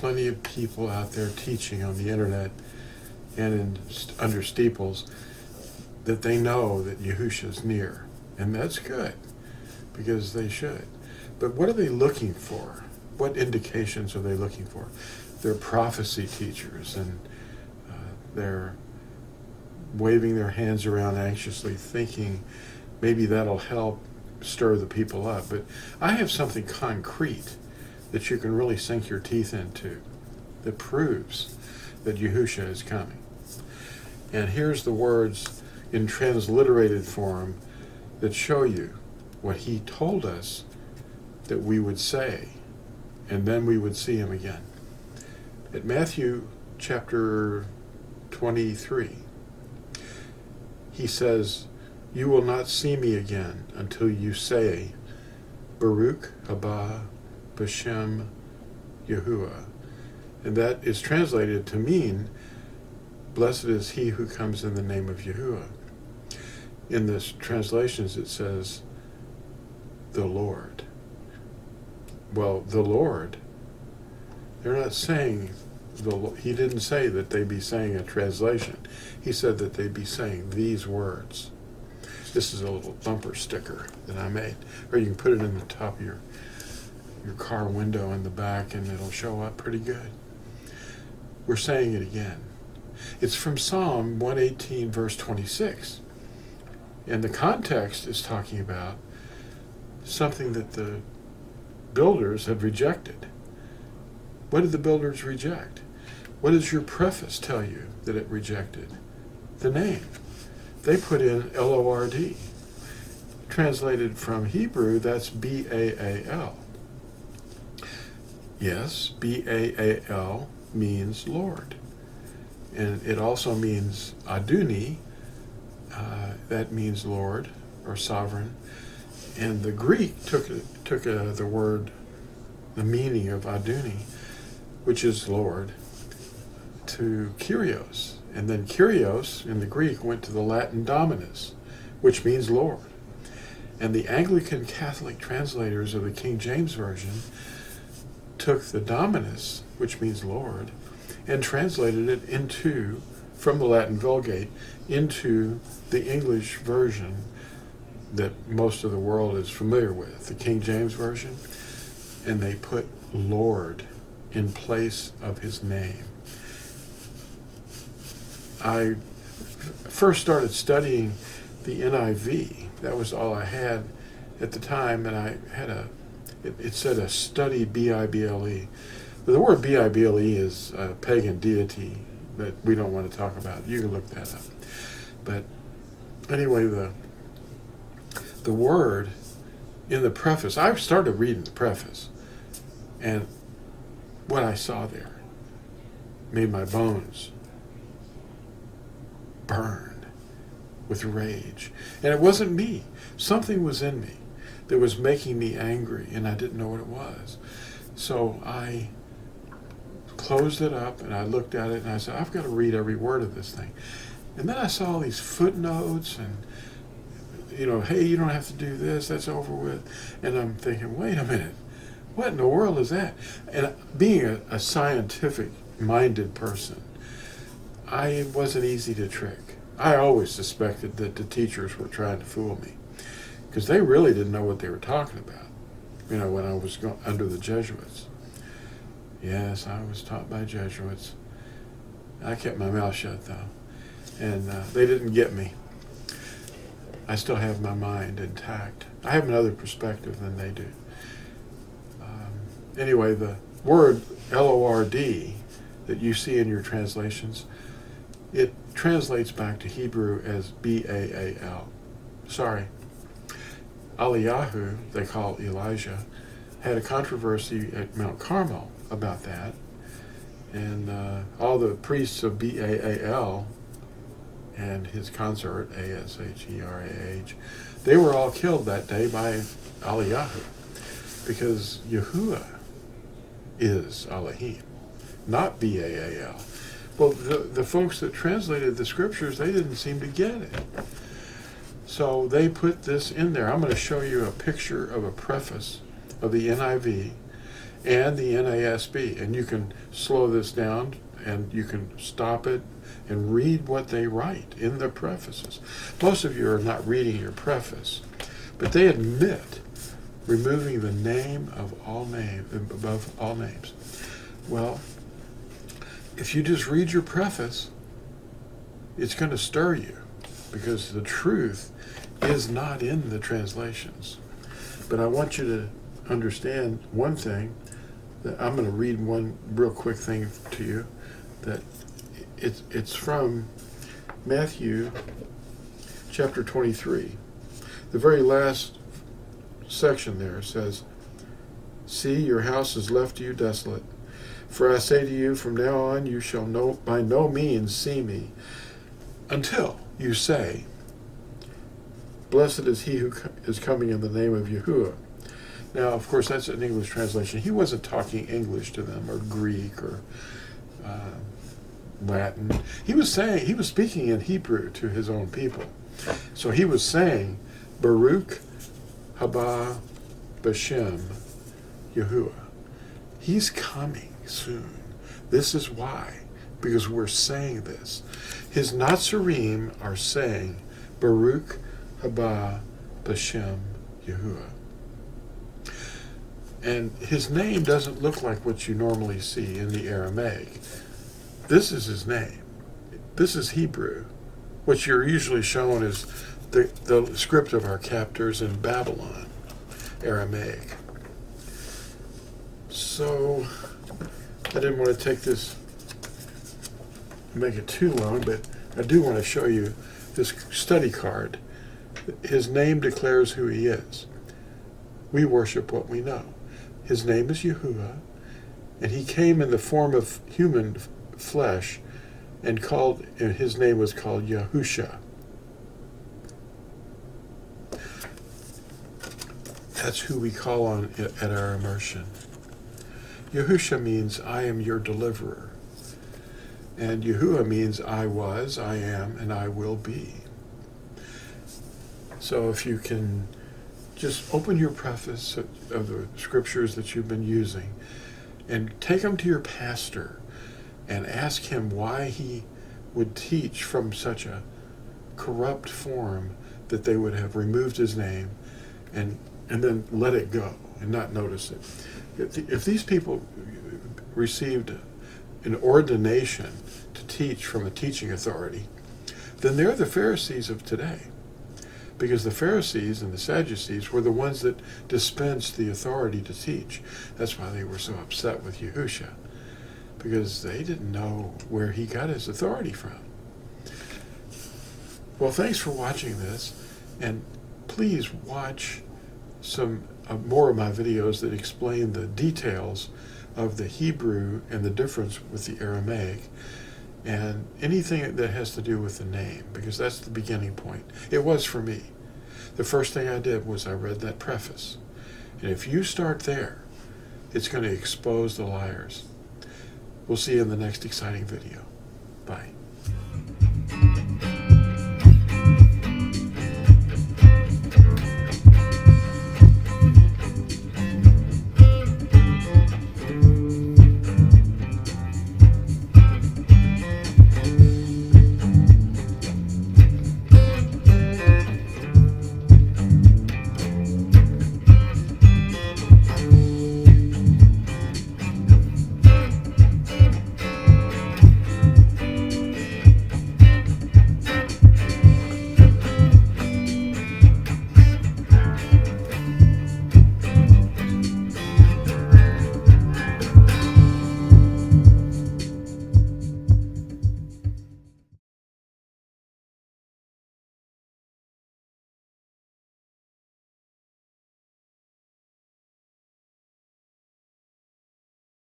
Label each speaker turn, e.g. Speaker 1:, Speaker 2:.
Speaker 1: plenty of people out there teaching on the internet and under steeples that they know that Yahusha is near. And that's good, because they should. But what are they looking for? What indications are they looking for? They're prophecy teachers, and they're waving their hands around anxiously, thinking maybe that'll help stir the people up. But I have something concrete that you can really sink your teeth into that proves that Yahusha is coming. And here's the words in transliterated form that show you what he told us that we would say, and then we would see him again. At Matthew chapter 23, he says, "You will not see me again until you say, Baruch haba b'shem Yahuah." And that is translated to mean, blessed is he who comes in the name of Yahuah. In the translations it says, the Lord. Well, the Lord, they're not saying, he didn't say that they be saying a translation. He said that they be saying these words. This is a little bumper sticker that I made. Or you can put it in the top of your car window in the back, and it'll show up pretty good. We're saying it again. It's from Psalm 118, verse 26. And the context is talking about something that the builders had rejected. What did the builders reject? What does your preface tell you that it rejected? The name. They put in Lord. Translated from Hebrew, that's Baal. Yes, Baal means Lord. And it also means ADUNI, that means Lord or sovereign. And the Greek took the word, the meaning of ADUNI, which is Lord, to Kyrios. And then Kyrios in the Greek went to the Latin Dominus, which means Lord. And the Anglican Catholic translators of the King James Version took the Dominus, which means Lord, and translated it from the Latin Vulgate into the English version that most of the world is familiar with, the King James Version, and they put Lord in place of his name. I first started studying the NIV. That was all I had at the time, and I had it said a study Bible. But the word Bible is a pagan deity that we don't want to talk about. You can look that up. But anyway, the word in the preface, I started reading the preface, and what I saw there made my bones burn with rage. And it wasn't me. Something was in me that was making me angry, and I didn't know what it was. So I closed it up, and I looked at it, and I said, I've got to read every word of this thing. And then I saw all these footnotes, and, hey, you don't have to do this, that's over with. And I'm thinking, wait a minute, what in the world is that? And being a scientific-minded person, I wasn't easy to trick. I always suspected that the teachers were trying to fool me, because they really didn't know what they were talking about, when I was under the Jesuits. Yes, I was taught by Jesuits. I kept my mouth shut, though, and they didn't get me. I still have my mind intact. I have another perspective than they do. Anyway, the word Lord that you see in your translations, it translates back to Hebrew as Baal. Sorry. Eliyahu, they call Elijah, had a controversy at Mount Carmel about that. And all the priests of Baal and his consort, Asherah, they were all killed that day by Eliyahu, because Yahuah is Elohim, not Baal. Well, the folks that translated the scriptures, they didn't seem to get it. So they put this in there. I'm going to show you a picture of a preface of the NIV, and the NASB. And you can slow this down and you can stop it and read what they write in the prefaces. Most of you are not reading your preface, but they admit removing the name of all name above all names. Well, if you just read your preface, it's going to stir you, because the truth is not in the translations. But I want you to understand one thing, that I'm going to read one real quick thing to you, that it's from Matthew chapter 23. The very last section there says, "See, your house is left to you desolate. For I say to you, from now on you shall by no means see me, until you say, Blessed is he who is coming in the name of Yahuah." Now, of course, that's an English translation. He wasn't talking English to them, or Greek, or Latin. He was speaking in Hebrew to his own people. So he was saying, Baruch haba b'shem Yahuah. He's coming soon. This is why, because we're saying this. His Natsarim are saying, Baruch haba b'shem Yahuah. And his name doesn't look like what you normally see in the Aramaic. This is his name. This is Hebrew. What you're usually shown is the script of our captors in Babylon, Aramaic. So, I didn't want to take this, make it too long, but I do want to show you this study card. His name declares who he is. We worship what we know. His name is Yahuah, and he came in the form of human flesh, and his name was called Yahusha. That's who we call on at our immersion. Yahusha means, I am your deliverer. And Yahuah means, I was, I am, and I will be. So if you can just open your preface of the scriptures that you've been using and take them to your pastor and ask him why he would teach from such a corrupt form that they would have removed his name, and then let it go and not notice it. If these people received an ordination to teach from a teaching authority, then they're the Pharisees of today. Because the Pharisees and the Sadducees were the ones that dispensed the authority to teach. That's why they were so upset with Yahusha, because they didn't know where he got his authority from. Well, thanks for watching this, and please watch some more of my videos that explain the details of the Hebrew and the difference with the Aramaic, and anything that has to do with the name, because that's the beginning point. It was for me. The first thing I did was I read that preface. And if you start there, it's going to expose the liars. We'll see you in the next exciting video. Bye.